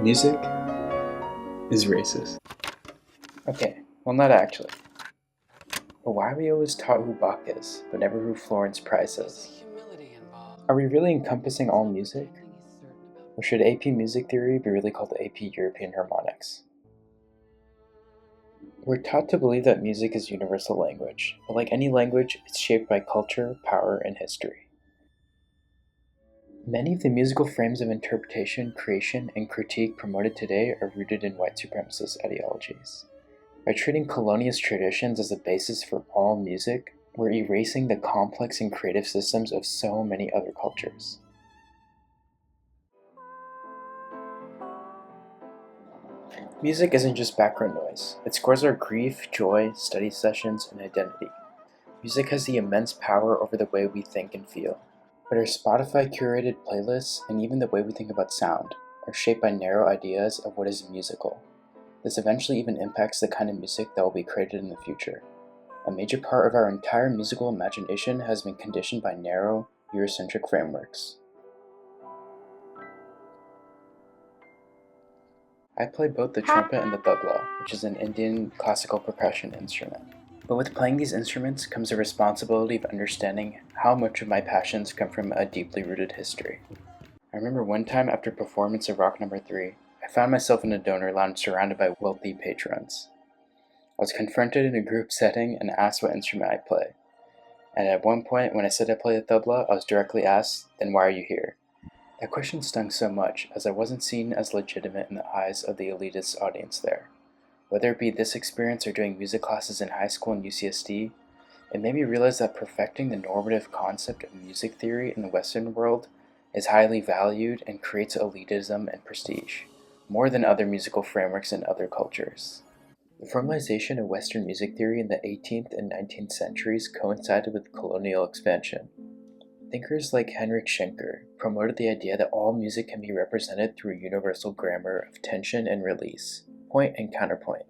Music is racist. Okay, well not actually. But why are we always taught who Bach is, but never who Florence Price is? Are we really encompassing all music? Or should AP Music Theory be really called AP European Harmonics? We're taught to believe that music is universal language, but like any language, it's shaped by culture, power, and history. Many of the musical frames of interpretation, creation, and critique promoted today are rooted in white supremacist ideologies. By treating colonialist traditions as the basis for all music, we're erasing the complex and creative systems of so many other cultures. Music isn't just background noise. It scores our grief, joy, study sessions, and identity. Music has the immense power over the way we think and feel. But our Spotify curated playlists, and even the way we think about sound, are shaped by narrow ideas of what is musical. This eventually even impacts the kind of music that will be created in the future. A major part of our entire musical imagination has been conditioned by narrow, Eurocentric frameworks. I play both the trumpet and the tabla, which is an Indian classical percussion instrument. But with playing these instruments comes the responsibility of understanding how much of my passions come from a deeply rooted history. I remember one time after a performance of Rock No. 3, I found myself in a donor lounge surrounded by wealthy patrons. I was confronted in a group setting and asked what instrument I play. And at one point, when I said I play the tabla, I was directly asked, "Then why are you here?" That question stung so much, as I wasn't seen as legitimate in the eyes of the elitist audience there. Whether it be this experience or doing music classes in high school and UCSD, it made me realize that perfecting the normative concept of music theory in the Western world is highly valued and creates elitism and prestige, more than other musical frameworks in other cultures. The formalization of Western music theory in the 18th and 19th centuries coincided with colonial expansion. Thinkers like Heinrich Schenker promoted the idea that all music can be represented through a universal grammar of tension and release, point and counterpoint.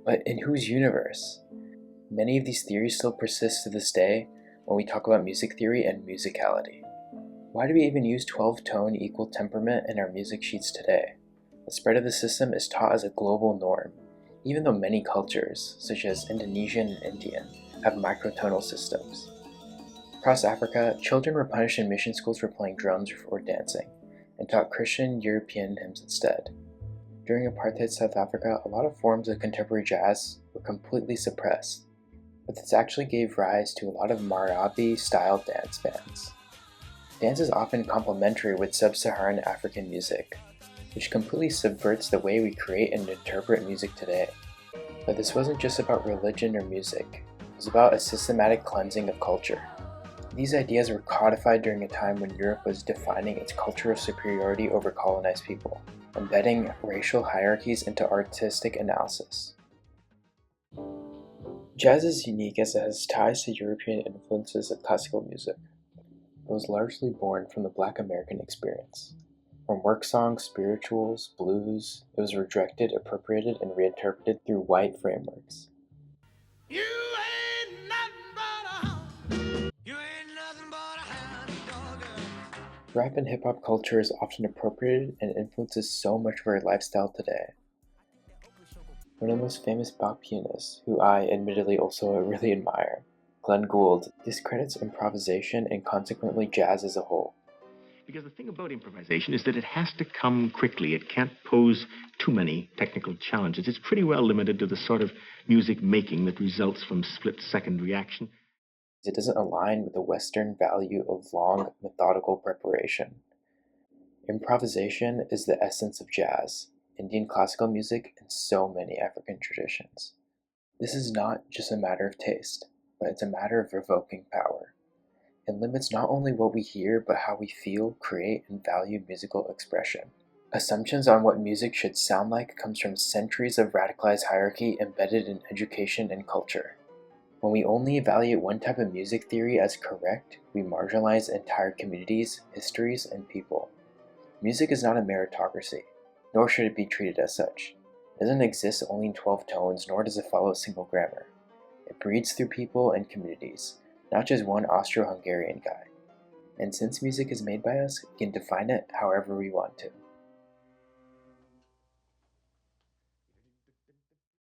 But in whose universe? Many of these theories still persist to this day when we talk about music theory and musicality. Why do we even use 12-tone equal temperament in our music sheets today? The spread of the system is taught as a global norm, even though many cultures, such as Indonesian and Indian, have microtonal systems. Across Africa, children were punished in mission schools for playing drums or dancing, and taught Christian European hymns instead. During apartheid South Africa, a lot of forms of contemporary jazz were completely suppressed, but this actually gave rise to a lot of Marabi-style dance bands. Dance is often complementary with sub-Saharan African music, which completely subverts the way we create and interpret music today. But this wasn't just about religion or music, it was about a systematic cleansing of culture. These ideas were codified during a time when Europe was defining its cultural superiority over colonized people, embedding racial hierarchies into artistic analysis. Jazz is unique as it has ties to European influences of classical music. It was largely born from the Black American experience. From work songs, spirituals, blues, it was rejected, appropriated, and reinterpreted through white frameworks. You ain't nothing but a hound. You ain't nothing but a hound dog. Rap and hip-hop culture is often appropriated and influences so much of our lifestyle today. One of the most famous Bach pianists, who I admittedly also really admire, Glenn Gould, discredits improvisation and consequently jazz as a whole. Because the thing about improvisation is that it has to come quickly. It can't pose too many technical challenges. It's pretty well limited to the sort of music making that results from split-second reaction. It doesn't align with the Western value of long, methodical preparation. Improvisation is the essence of jazz, Indian classical music, and so many African traditions. This is not just a matter of taste, but it's a matter of evoking power. It limits not only what we hear, but how we feel, create, and value musical expression. Assumptions on what music should sound like comes from centuries of radicalized hierarchy embedded in education and culture. When we only evaluate one type of music theory as correct, we marginalize entire communities, histories, and people. Music is not a meritocracy, nor should it be treated as such. It doesn't exist only in 12 tones, nor does it follow a single grammar. It breeds through people and communities, not just one Austro-Hungarian guy. And since music is made by us, we can define it however we want to.